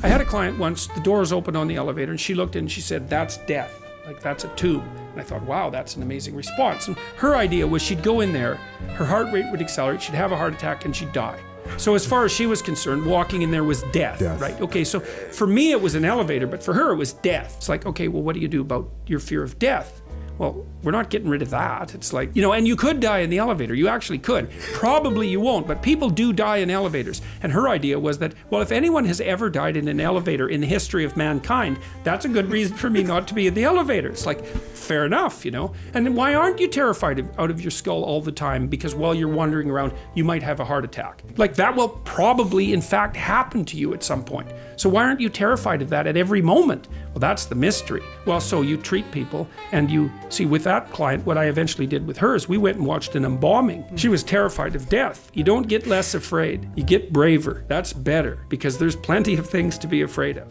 I had a client once, the doors opened on the elevator and she looked in and she said, "That's death. Like, that's a tube." And I thought, wow, that's an amazing response. And her idea was she'd go in there, her heart rate would accelerate, she'd have a heart attack and she'd die. So as far as she was concerned, walking in there was death, right? Okay, so for me it was an elevator, but for her it was death. It's like, okay, well, what do you do about your fear of death? Well, we're not getting rid of that. It's like, and you could die in the elevator. You actually could. Probably you won't, but people do die in elevators. And her idea was that, well, if anyone has ever died in an elevator in the history of mankind, that's a good reason for me not to be in the elevator. It's like, fair enough, And then why aren't you terrified out of your skull all the time? Because while you're wandering around, you might have a heart attack. Like, that will probably, in fact, happen to you at some point. So why aren't you terrified of that at every moment? Well, that's the mystery. Well, so you treat people, and you see, with that client, what I eventually did with her is we went and watched an embalming. She was terrified of death. You don't get less afraid, you get braver. That's better, because there's plenty of things to be afraid of.